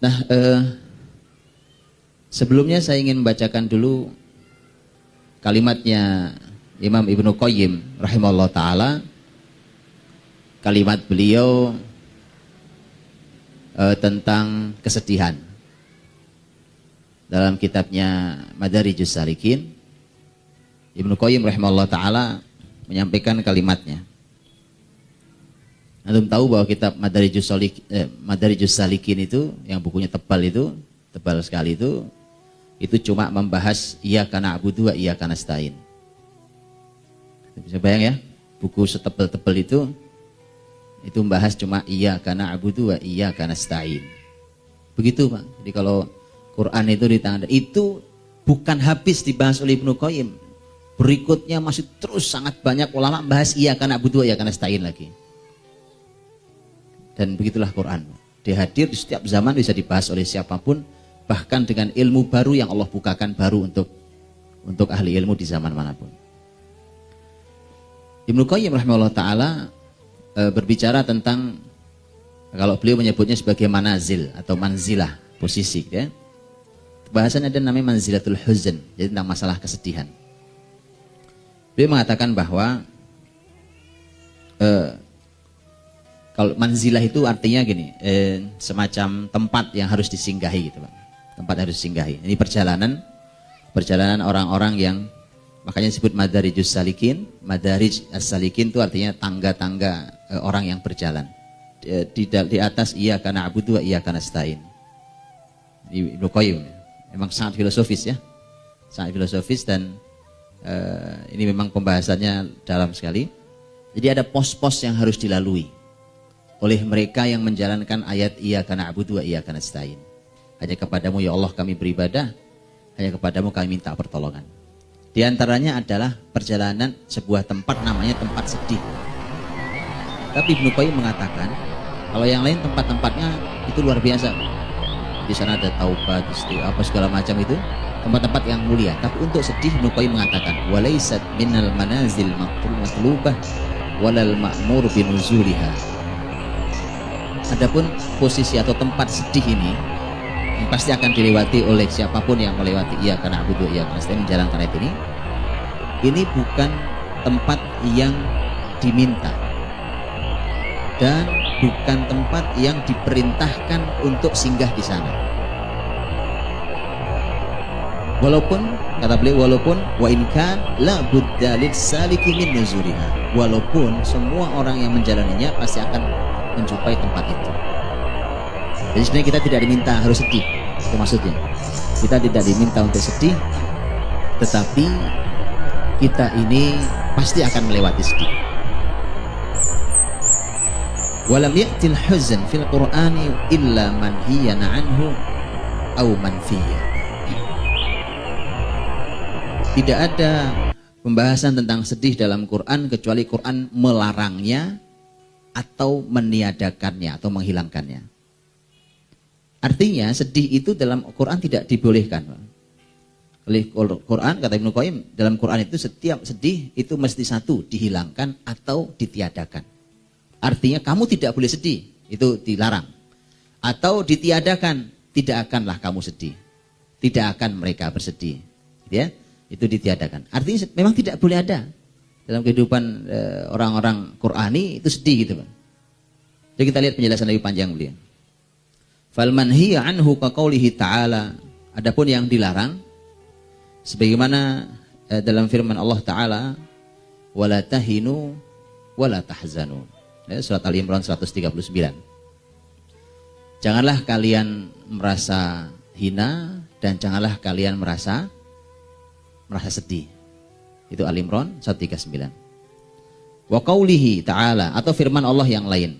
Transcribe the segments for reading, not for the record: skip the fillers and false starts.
Nah, sebelumnya saya ingin membacakan dulu kalimatnya Imam Ibnu Qayyim rahimahullah ta'ala. Kalimat beliau tentang kesedihan dalam kitabnya Madarijus Salikin. Ibnu Qayyim rahimahullah ta'ala menyampaikan kalimatnya. Antum tahu bahwa kitab Madarijus Salikin itu, yang bukunya tebal sekali itu cuma membahas iyyaka na'budu wa iyyaka nasta'in. Bisa bayang ya, buku setebal-tebal itu membahas cuma iyyaka na'budu wa iyyaka nasta'in. Begitu Pak. Jadi kalau Quran itu ditanda, itu bukan habis dibahas oleh Ibnu Qayyim. Berikutnya masih terus sangat banyak ulama membahas iyyaka na'budu wa iyyaka nasta'in lagi. Dan begitulah Quran. Dia hadir di setiap zaman, bisa dibahas oleh siapapun, bahkan dengan ilmu baru yang Allah bukakan baru untuk ahli ilmu di zaman manapun. Ibnu Qayyim rahimahullah ta'ala berbicara tentang, kalau beliau menyebutnya sebagai manazil atau manzilah, posisi ya. Bahasannya ada namanya manzilatul huzn, jadi tentang masalah kesedihan. Beliau mengatakan bahwa kalau manzilah itu artinya gini, semacam tempat yang harus disinggahi gitu Pak. Tempat harus disinggahi. Ini perjalanan orang-orang yang, makanya disebut Madarijus Salikin. Madarij as-Salikin itu artinya tangga-tangga orang yang berjalan. Di atas iyyaka na'budu wa iyyaka nasta'in. Ibnu Qayyim memang sangat filosofis ya. Sangat filosofis dan ini memang pembahasannya dalam sekali. Jadi ada pos-pos yang harus dilalui oleh mereka yang menjalankan ayat iyyaka na'budu wa iyyaka nasta'in. Hanya kepadamu ya Allah kami beribadah, hanya kepadamu kami minta pertolongan. Di antaranya adalah perjalanan sebuah tempat namanya tempat sedih. Tapi Ibnu Qayyim mengatakan kalau yang lain tempat-tempatnya itu luar biasa. Di sana ada taubat, apa segala macam itu, tempat-tempat yang mulia. Tapi untuk sedih Ibnu Qayyim mengatakan walaysat minal manazil matlubah walal ma'mur binuzuliha. Adapun posisi atau tempat sedih ini yang pasti akan dilewati oleh siapapun yang melewati iyyaka na'budu wa iyyaka nasta'in, menjalankan ayat ini bukan tempat yang diminta dan bukan tempat yang diperintahkan untuk singgah di sana. Walaupun kata beliau, walaupun wa in kan la budda lis saliki min nuzuriha, walaupun semua orang yang menjalaninya pasti akan menjumpai tempat itu. Jadi sebenarnya kita tidak diminta harus sedih, itu maksudnya. Kita tidak diminta untuk sedih, tetapi kita ini pasti akan melewati sedih. Walam ya'til huzn fil Qur'ani illa man hiyana anhu aw manfiyya. Tidak ada pembahasan tentang sedih dalam Quran kecuali Quran melarangnya atau meniadakannya atau menghilangkannya. Artinya sedih itu dalam Quran tidak dibolehkan. Oleh Quran, kata Ibnu Qayyim, dalam Quran itu setiap sedih itu mesti satu, dihilangkan atau ditiadakan. Artinya kamu tidak boleh sedih, itu dilarang. Atau ditiadakan, tidak akanlah kamu sedih. Tidak akan mereka bersedih. Ya, itu ditiadakan. Artinya memang tidak boleh ada dalam kehidupan orang-orang Qur'ani itu sedih gitu Pak. Jadi kita lihat penjelasan lebih panjang beliau. Fal manhiya anhu ka qaulihi ta'ala, adapun yang dilarang sebagaimana dalam firman Allah Ta'ala, wala tahinu wala tahzanu. Surat Al-Imran 139. Janganlah kalian merasa hina dan janganlah kalian merasa sedih. Itu Al-Imran 139. Wa qaulihi ta'ala, atau firman Allah yang lain,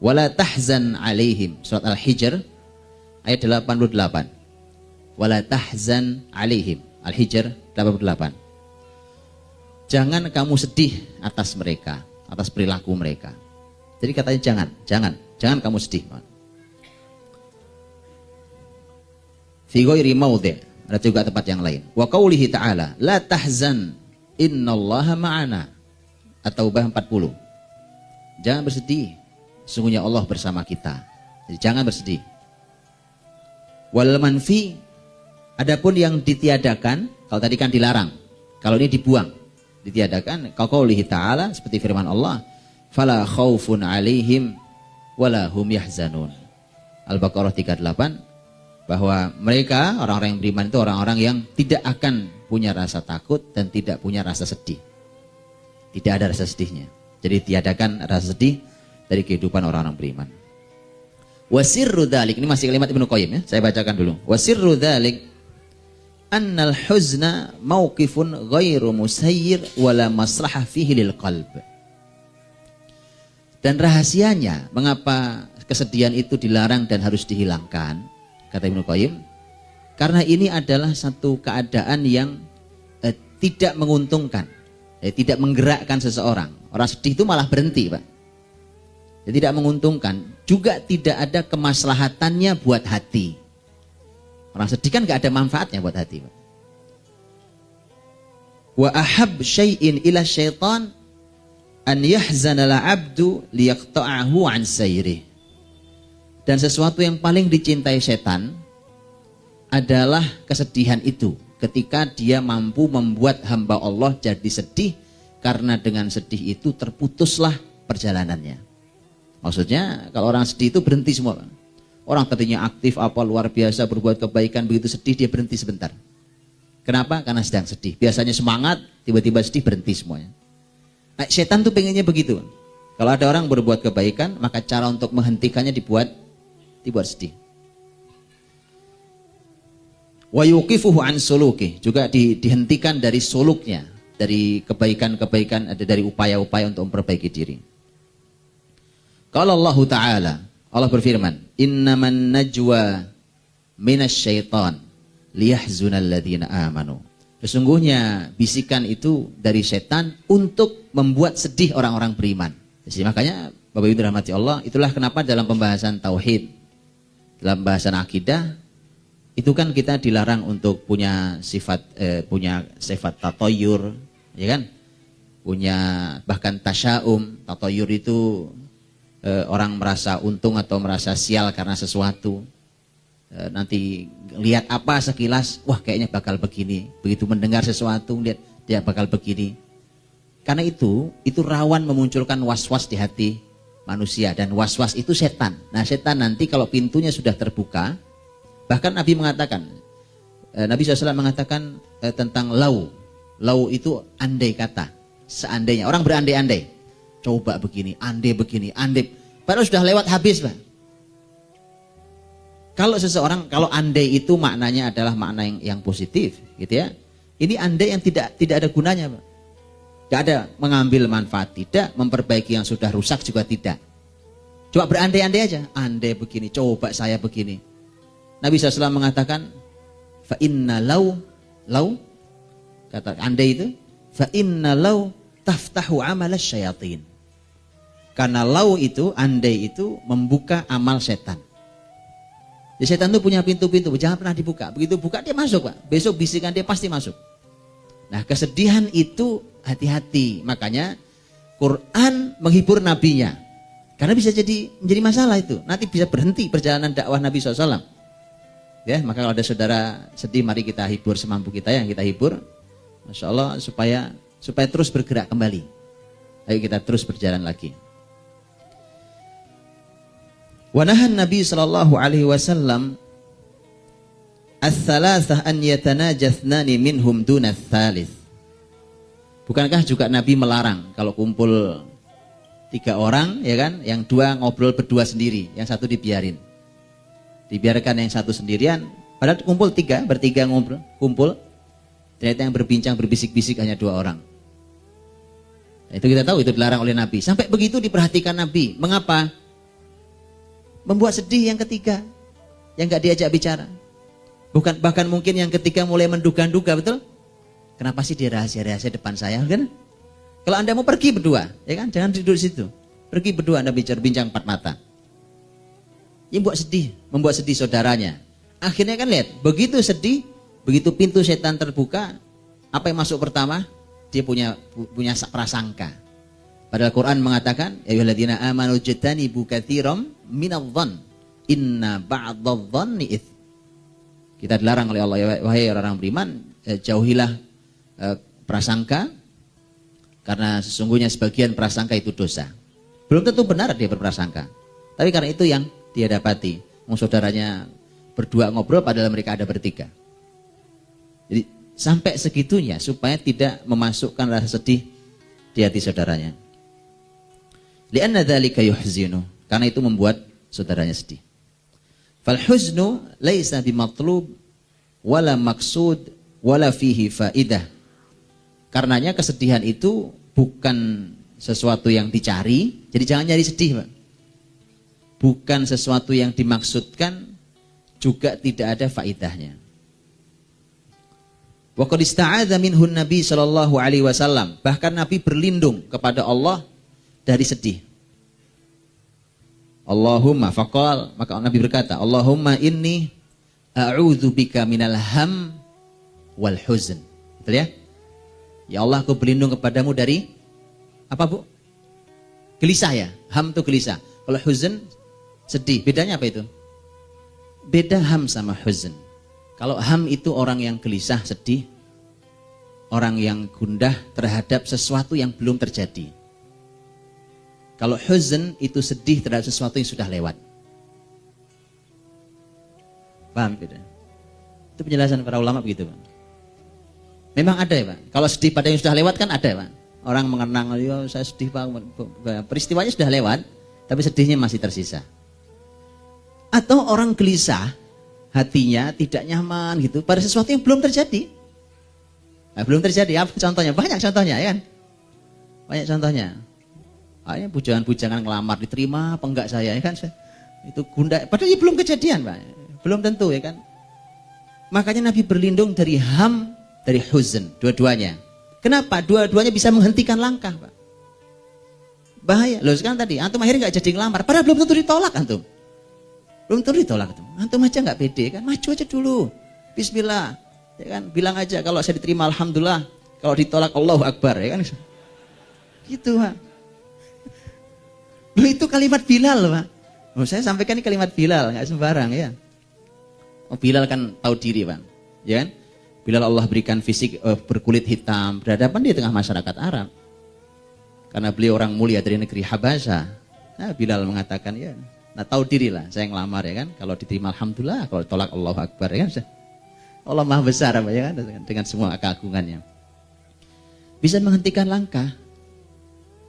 wala tahzan alaihim, surat Al-Hijr ayat 88. Wala tahzan alaihim, Al-Hijr 88. Jangan kamu sedih atas mereka, atas perilaku mereka. Jadi katanya jangan kamu sedih. Fi ghairi maudhi', ada juga tempat yang lain. Wa qaulihi ta'ala, la tahzan innallaha ma'ana. At-Taubah 40. Jangan bersedih, sesungguhnya Allah bersama kita. Jadi jangan bersedih. Wal manfi, adapun yang ditiadakan, kalau tadi kan dilarang, kalau ini dibuang, ditiadakan, qaulihi ta'ala, seperti firman Allah, fala khaufun 'alaihim wala hum yahzanun. Al-Baqarah 38, bahwa mereka orang-orang yang beriman itu orang-orang yang tidak akan punya rasa takut dan tidak punya rasa sedih. Tidak ada rasa sedihnya. Jadi tiadakan rasa sedih dari kehidupan orang-orang beriman. Wasirru dzalik, ini masih kalimat Ibnu Qayyim ya, saya bacakan dulu. Wasirru dzalik annal huzna mauqifun ghairu musayyir wala maslahah fihi lil qalb. Dan rahasianya mengapa kesedihan itu dilarang dan harus dihilangkan, kata Ibnu Qayyim, karena ini adalah satu keadaan yang tidak menguntungkan, tidak menggerakkan seseorang. Orang sedih itu malah berhenti, Pak. Jadi tidak menguntungkan, juga tidak ada kemaslahatannya buat hati. Orang sedih kan gak ada manfaatnya buat hati, Pak. Wa ahab syai'in ila syaitan an yahzana al-'abdu liyaqta'ahu an sayrih. Dan sesuatu yang paling dicintai setan adalah kesedihan itu, ketika dia mampu membuat hamba Allah jadi sedih, karena dengan sedih itu terputuslah perjalanannya. Maksudnya kalau orang sedih itu berhenti semua. Orang tadinya aktif apa luar biasa berbuat kebaikan, begitu sedih dia berhenti sebentar. Kenapa? Karena sedang sedih. Biasanya semangat, tiba-tiba sedih, berhenti semuanya. Nah, setan tuh pengennya begitu. Kalau ada orang berbuat kebaikan, maka cara untuk menghentikannya dibuat sedih. Wa yuqifuhu an suluki, juga dihentikan dari suluknya, dari kebaikan-kebaikan, ada dari upaya-upaya untuk memperbaiki diri. Qala Allah Ta'ala, Allah berfirman, innaman najwa minasyaitan liyahzunal ladzina amanu. Sesungguhnya bisikan itu dari setan untuk membuat sedih orang-orang beriman. Jadi makanya Bapak Ibu dirahmati Allah, itulah kenapa dalam pembahasan tauhid, dalam pembahasan akidah, itu kan kita dilarang untuk punya sifat tatoyur, ya kan? Punya bahkan tasya'um. Tatoyur itu orang merasa untung atau merasa sial karena sesuatu. Nanti lihat apa sekilas, wah kayaknya bakal begini. Begitu mendengar sesuatu, lihat dia bakal begini. Karena itu rawan memunculkan was-was di hati manusia, dan was-was itu setan. Nah, setan nanti kalau pintunya sudah terbuka, bahkan Nabi mengatakan, Nabi SAW mengatakan tentang lau itu andai kata, seandainya, orang berandai-andai, coba begini, andai begini, andai, padahal sudah lewat habis, Pak. Kalau seseorang, kalau andai itu maknanya adalah makna yang positif, gitu ya. Ini andai yang tidak ada gunanya, Pak. Tidak ada mengambil manfaat, tidak memperbaiki yang sudah rusak juga tidak. Coba berandai-andai aja, andai begini, coba saya begini. Nabi SAW mengatakan, fa inna lau, kata andai itu, fa inna lau taftahu amalas syayatin. Karena lau itu, andai itu membuka amal setan. Jadi setan itu punya pintu-pintu, jangan pernah dibuka. Begitu buka dia masuk, Pak. Besok bisikan dia pasti masuk. Nah, kesedihan itu hati-hati. Makanya Quran menghibur nabinya. Karena bisa menjadi masalah itu. Nanti bisa berhenti perjalanan dakwah Nabi SAW. Ya, maka kalau ada saudara sedih, mari kita hibur semampu kita, yang kita hibur. Masya Allah, supaya terus bergerak kembali. Ayo kita terus berjalan lagi. Wa nahan Nabi sallallahu alaihi wasallam ats-tsalatsah an yatanajatsnani minhum duna ats-tsalits. Bukankah juga Nabi melarang kalau kumpul 3 orang, ya kan, yang 2 ngobrol berdua sendiri, yang 1 dibiarin. Dibiarkan yang 1 sendirian, padahal kumpul 3, bertiga kumpul, ternyata yang berbincang berbisik-bisik hanya 2 orang. Nah, itu kita tahu itu dilarang oleh Nabi. Sampai begitu diperhatikan Nabi. Mengapa? Membuat sedih yang ketiga, yang gak diajak bicara. Bahkan mungkin yang ketiga mulai menduga-duga, betul? Kenapa sih dia rahasia-rahasia depan saya, kan? Kalau Anda mau pergi berdua, ya kan, jangan duduk di situ. Pergi berdua, Anda bincang 4 mata. Ini membuat sedih saudaranya. Akhirnya kan lihat, begitu sedih, begitu pintu setan terbuka, apa yang masuk pertama? Dia punya prasangka. Padahal Quran mengatakan, ya ayyuhalladzina amanu jtanibu katsiran minadh-dhann inna ba'dadh-dhanni its. Kita dilarang oleh Allah, wahai orang beriman, jauhilah prasangka, karena sesungguhnya sebagian prasangka itu dosa. Belum tentu benar dia berprasangka, tapi karena itu yang dia dapati. Saudaranya berdua ngobrol padahal mereka ada bertiga. Jadi sampai segitunya supaya tidak memasukkan rasa sedih di hati saudaranya. Li'anna dzalika yuhzinu, karena itu membuat saudaranya sedih. Fal huznu laisa bimatlub wala maksud wala fihi faidah. Karenanya kesedihan itu bukan sesuatu yang dicari, jadi jangan nyari sedih, Pak. Bukan sesuatu yang dimaksudkan, juga tidak ada faidahnya. Wa qad ista'adza minhu Nabi sallallahu alaihi wasallam, bahkan Nabi berlindung kepada Allah dari sedih. Allahumma faqal, maka Nabi berkata, Allahumma inni a'udzubika minal ham wal huzn. Betul ya? Ya Allah, aku berlindung kepadamu dari apa, Bu? Gelisah ya? Ham itu gelisah. Kalau huzn sedih. Bedanya apa itu? Beda ham sama huzn. Kalau ham itu orang yang gelisah, sedih, orang yang gundah terhadap sesuatu yang belum terjadi. Kalau huzn itu sedih terhadap sesuatu yang sudah lewat. Paham beda? Itu penjelasan para ulama begitu, Pak. Memang ada ya, Pak. Kalau sedih pada yang sudah lewat kan ada, Pak. Orang mengenang, ya saya sedih, Pak. Peristiwanya sudah lewat, tapi sedihnya masih tersisa. Atau orang gelisah, hatinya tidak nyaman gitu pada sesuatu yang belum terjadi. Nah, belum terjadi, apa contohnya? Banyak contohnya, ya kan? Banyak contohnya. Akhirnya bujangan-bujangan ngelamar, diterima apa enggak saya, ya kan? Itu gundah, padahal belum kejadian, Pak. Belum tentu, ya kan? Makanya Nabi berlindung dari ham, dari huzn, dua-duanya. Kenapa? Dua-duanya bisa menghentikan langkah, Pak. Bahaya. Loh, sekarang tadi antum akhirnya nggak jadi ngelamar, padahal belum tentu ditolak antum. Belum tentu ditolak antum. Antum aja nggak pede kan, maju aja dulu. Bismillah, ya kan? Bilang aja kalau saya diterima alhamdulillah, kalau ditolak Allahu Akbar, ya kan? Gitu, Pak. Loh, itu kalimat Bilal, Pak. Oh, saya sampaikan ini kalimat Bilal, nggak sembarang ya. Oh, Bilal kan tahu diri, Pak. Ya kan? Bilal Allah berikan fisik berkulit hitam, berhadapan di tengah masyarakat Arab. Karena beliau orang mulia dari negeri Habasya. Nah, Bilal mengatakan, ya, nah tahu diri lah, saya ngelamar, ya kan. Kalau diterima alhamdulillah, kalau ditolak Allahu Akbar, ya kan. Allah Maha Besar, ya kan, dengan semua keagungannya. Bisa menghentikan langkah.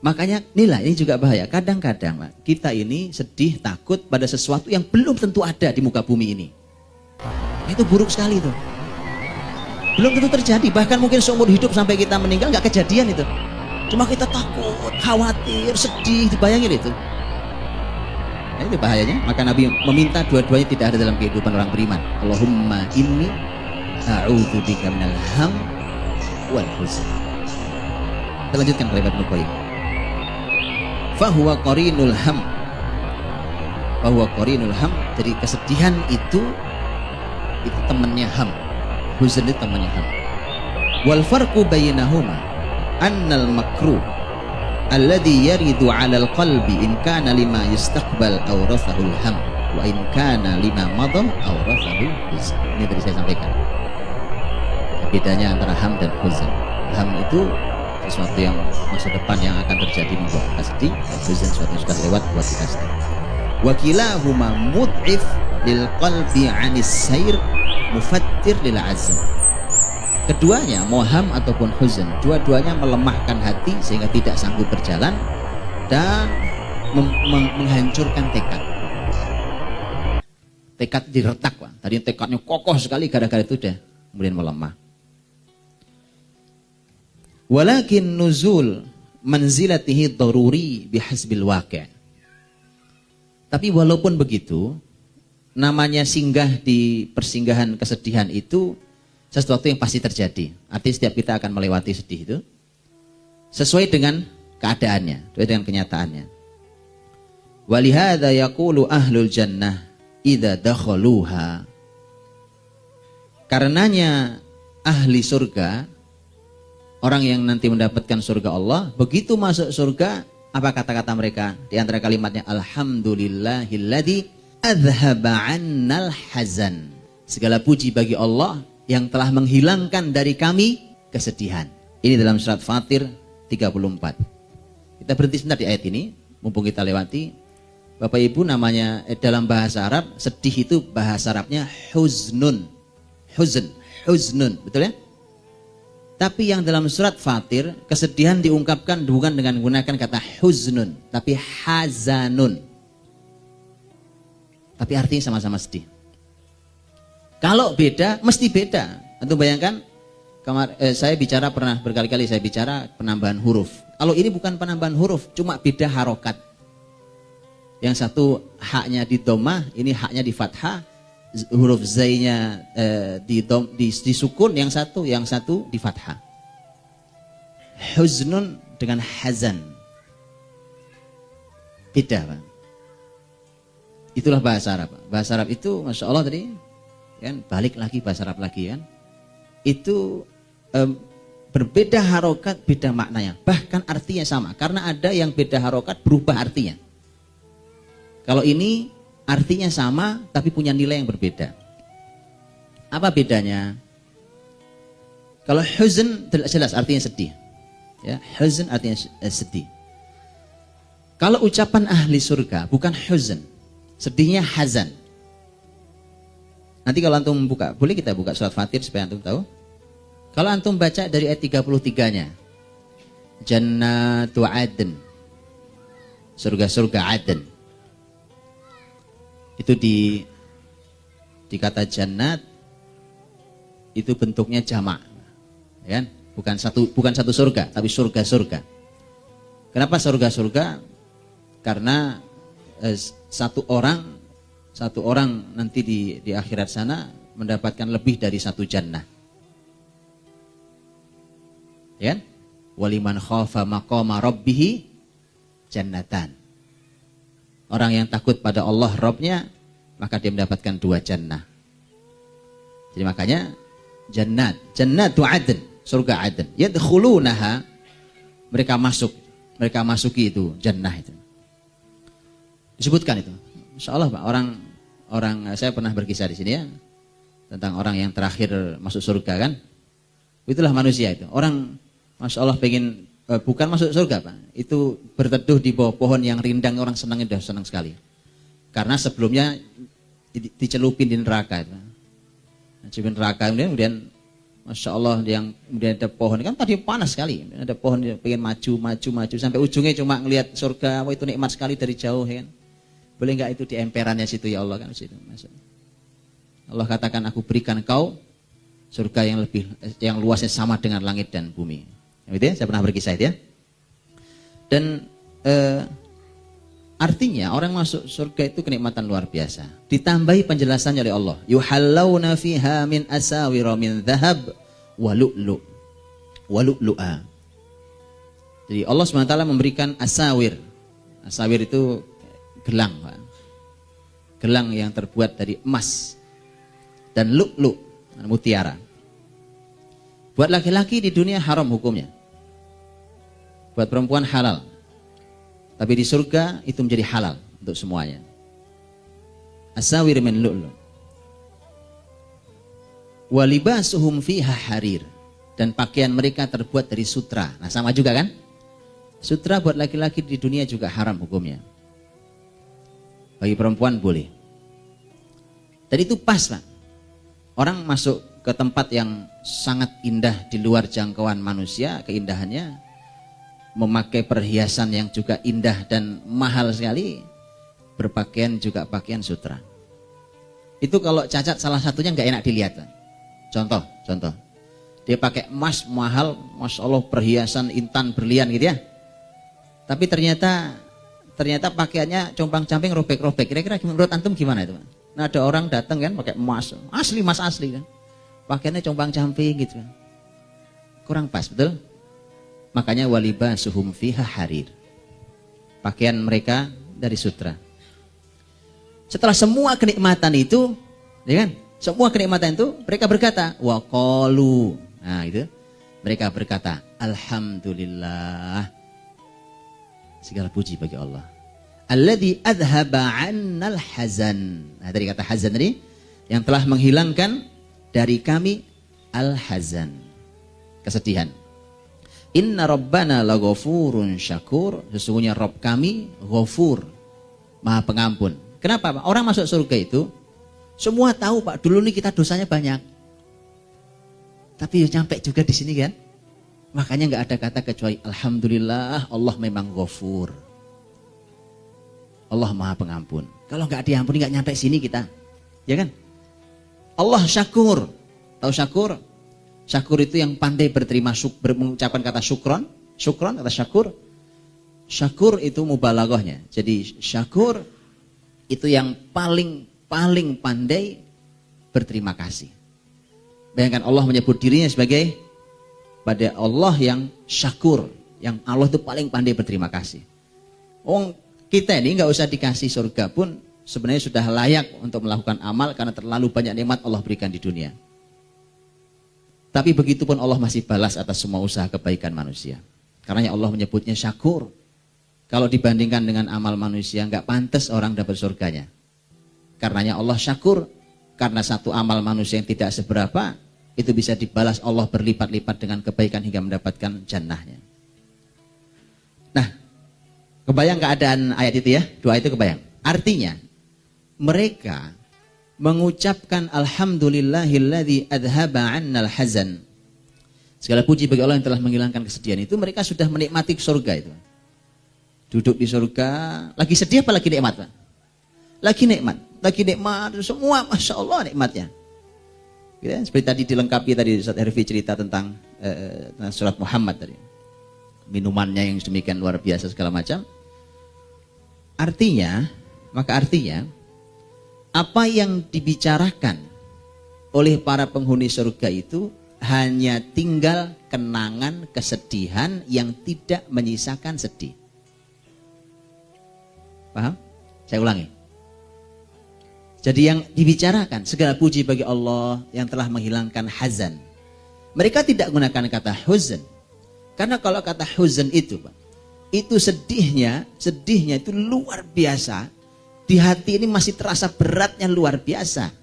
Makanya inilah, ini juga bahaya. Kadang-kadang, Pak, kita ini sedih, takut pada sesuatu yang belum tentu ada di muka bumi ini. Itu buruk sekali tuh. Belum tentu terjadi, bahkan mungkin seumur hidup sampai kita meninggal nggak kejadian itu. Cuma kita takut, khawatir, sedih, dibayangin itu. Nah, itu bahayanya. Maka Nabi meminta dua-duanya tidak ada dalam kehidupan orang beriman. Allahumma inni a'udzubika minal ham wal huzn. Kita lanjutkan kalimat Ibnu Qayyim. Fahuwa qarinul ham. Fahuwa qarinul ham. Jadi kesedihan itu temannya ham. Huzn itu temannya ham. Wal farqu bainahuma annal makruh alladhi yaridu 'alal qalbi in kana lima yastaqbal awrathahu ham wa in kana lima madha awrathahu huzn. Ini tadi saya sampaikan. Bedanya antara ham dan huzn. Ham itu sesuatu yang masa depan yang akan terjadi membuat kita sedih, dan huzn sesuatu yang sudah lewat buat kita sedih. Wa kilahuma mud'if lil qalbi 'anis sayr mufattir lil azm. Keduanya, mau ham ataupun huzn, dua-duanya melemahkan hati sehingga tidak sanggup berjalan dan menghancurkan tekad. Tekad diretak, Pak. Tadi tekadnya kokoh sekali, gara-gara itu udah kemudian melemah. Walakin nuzul manzilatihi daruri bihasbil waqi'. Tapi walaupun begitu, namanya singgah di persinggahan kesedihan itu sesuatu yang pasti terjadi. Artinya setiap kita akan melewati sedih itu sesuai dengan keadaannya, sesuai dengan kenyataannya. Walihada yaqulu ahlul jannah idza dakhaluha. Karenanya ahli surga, orang yang nanti mendapatkan surga Allah, begitu masuk surga, apa kata-kata mereka? Di antara kalimatnya, alhamdulillahilladzi adzhaba 'annal hazan. Segala puji bagi Allah yang telah menghilangkan dari kami kesedihan. Ini dalam surat Fatir 34. Kita berhenti sebentar di ayat ini, mumpung kita lewati. Bapak Ibu, namanya dalam bahasa Arab, sedih itu bahasa Arabnya huznun. Huznun, betul ya? Tapi yang dalam surat Fatir, kesedihan diungkapkan bukan dengan menggunakan kata huznun, tapi hazanun. Tapi artinya sama-sama sedih. Kalau beda, mesti beda. Antum bayangkan, saya bicara pernah berkali-kali saya bicara penambahan huruf. Kalau ini bukan penambahan huruf, cuma beda harokat. Yang satu haknya di dhammah, ini haknya di fathah. Huruf zainya di sukun, yang satu di fathah. Huznun dengan hazan. Beda, Pak. Itulah bahasa Arab. Bahasa Arab itu, Masya Allah tadi, kan balik lagi bahasa Arab lagi kan. Itu berbeda harokat, beda maknanya. Bahkan artinya sama. Karena ada yang beda harokat, berubah artinya. Kalau ini artinya sama tapi punya nilai yang berbeda. Apa bedanya? Kalau huzn jelas artinya sedih. Ya, huzn artinya sedih. Kalau ucapan ahli surga bukan huzn, sedihnya hazan. Nanti kalau antum buka, boleh kita buka surat Fatir supaya antum tahu. Kalau antum baca dari ayat 33-nya. Jannatu Adn. Surga-surga Adn. Itu di kata jannat itu bentuknya jamak, ya kan? Bukan satu surga, tapi surga-surga. Kenapa surga-surga? Karena satu orang nanti di akhirat sana mendapatkan lebih dari satu jannah, ya kan? Waliman khafa maqama rabbih jannatan. Orang yang takut pada Allah Rabbnya, maka dia mendapatkan 2 jannah. Jadi makanya jannatu adn, surga adn. Yadkhulunaha, mereka masuki itu jannah itu. Disebutkan itu. Insyaallah Pak, orang saya pernah berkisah di sini ya tentang orang yang terakhir masuk surga kan. Itulah manusia itu. Orang Masya Allah pengen bukan masuk surga Pak, itu berteduh di bawah pohon yang rindang, orang senang sekali. Karena sebelumnya dicelupin di neraka itu. Celupin neraka kemudian Masya Allah yang kemudian ada pohon kan tadi panas sekali, ada pohon yang pengen maju sampai ujungnya cuma ngelihat surga, wah itu nikmat sekali dari jauh ya kan. Boleh nggak itu di emperannya situ ya Allah kan situ. Allah katakan aku berikan kau surga yang luasnya sama dengan langit dan bumi. Gitu ya, saya pernah berkisah itu ya. Dan artinya orang masuk surga itu kenikmatan luar biasa. Ditambahi penjelasannya oleh Allah. Yuhallawna fiha min asawira min dhahab wa lu'lu'a. Jadi Allah SWT memberikan asawir. Asawir itu gelang, Pak. Gelang yang terbuat dari emas dan lu'lu', mutiara. Buat laki-laki di dunia haram hukumnya. Buat perempuan halal. Tapi di surga itu menjadi halal untuk semuanya. Asawir min lu'lu'. Wa libasuhum fiha harir. Dan pakaian mereka terbuat dari sutra. Nah sama juga kan? Sutra buat laki-laki di dunia juga haram hukumnya. Bagi perempuan boleh. Dan itu pas Pak. Orang masuk ke tempat yang sangat indah di luar jangkauan manusia, keindahannya, memakai perhiasan yang juga indah dan mahal sekali, berpakaian juga pakaian sutra. Itu kalau cacat salah satunya nggak enak dilihat. Contoh, dia pakai emas mahal, Masya Allah perhiasan intan berlian gitu ya. Tapi ternyata pakaiannya compang-camping robek-robek. Kira-kira menurut antum gimana itu? Nah ada orang datang kan pakai emas asli kan. Pakaiannya compang-camping gitu kan. Kurang pas, betul? Makanya walibasuhum fiha harir. Pakaian mereka dari sutra. Setelah semua kenikmatan itu, ya kan? Semua kenikmatan itu, mereka berkata, wa qalu. Nah, itu. Mereka berkata, alhamdulillah. Segala puji bagi Allah. Alladzi adhaba 'annal hazan. Nah, tadi kata hazan tadi, yang telah menghilangkan dari kami al-hazan, kesedihan. Inna rabbana laghafurun syakur, sesungguhnya Rabb kami ghafur, maha pengampun. Kenapa Pak? Orang masuk surga itu semua tahu Pak, dulu nih kita dosanya banyak. Tapi nyampe juga di sini kan. Makanya nggak ada kata kecuali alhamdulillah Allah memang ghafur. Allah maha pengampun. Kalau nggak diampuni nggak nyampe sini kita. Ya kan? Allah syakur. Tahu syakur? Syakur itu yang pandai berterima mengucapkan kata syukron. Syukron kata syakur. Syakur itu mubalaghahnya. Jadi syakur itu yang paling pandai berterima kasih. Bayangkan Allah menyebut dirinya sebagai pada Allah yang syakur, yang Allah itu paling pandai berterima kasih. Kita ini nggak usah dikasih surga pun sebenarnya sudah layak untuk melakukan amal karena terlalu banyak nikmat Allah berikan di dunia. Tapi begitu pun Allah masih balas atas semua usaha kebaikan manusia. Karena Allah menyebutnya syakur. Kalau dibandingkan dengan amal manusia nggak pantas orang dapat surganya. Karenanya Allah syakur. Karena satu amal manusia yang tidak seberapa itu bisa dibalas Allah berlipat-lipat dengan kebaikan hingga mendapatkan jannahnya. Nah, kebayang keadaan ayat itu ya? Doa itu kebayang. Artinya mereka mengucapkan alhamdulillahilladzi adhaba 'annal hazan. Segala puji bagi Allah yang telah menghilangkan kesedihan itu, mereka sudah menikmati surga itu. Duduk di surga, lagi sedih apa lagi nikmat, Pak? Lagi nikmat, semua Masya Allah nikmatnya. Gitu, seperti tadi dilengkapi tadi Ustaz Herfi cerita tentang surat Muhammad tadi. Minumannya yang demikian luar biasa segala macam. Artinya, apa yang dibicarakan oleh para penghuni surga itu hanya tinggal kenangan kesedihan yang tidak menyisakan sedih. Paham? Saya ulangi. Jadi yang dibicarakan segala puji bagi Allah yang telah menghilangkan hazan. Mereka tidak menggunakan kata huzn. Karena kalau kata huzn itu, Pak, itu sedihnya itu luar biasa. Di hati ini masih terasa beratnya luar biasa.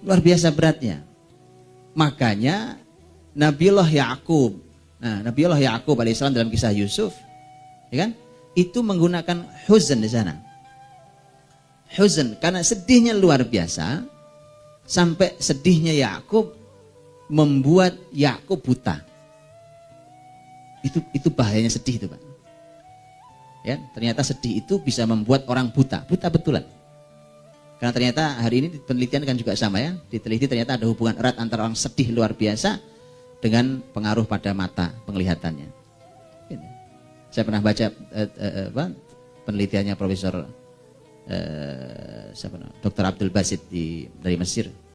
Luar biasa beratnya. Makanya Nabiullah Ya'qub. Nah, Nabiullah Ya'qub alaihissalam dalam kisah Yusuf, ya kan? Itu menggunakan huzn di sana. Huzn karena sedihnya luar biasa sampai sedihnya Yakub membuat Yakub buta. Itu bahayanya sedih itu, Pak. Ya, ternyata sedih itu bisa membuat orang buta betulan. Karena ternyata hari ini penelitian kan juga sama ya, diteliti ternyata ada hubungan erat antara orang sedih luar biasa dengan pengaruh pada mata penglihatannya. Saya pernah baca penelitiannya Profesor Dr. Abdul Basit dari Mesir.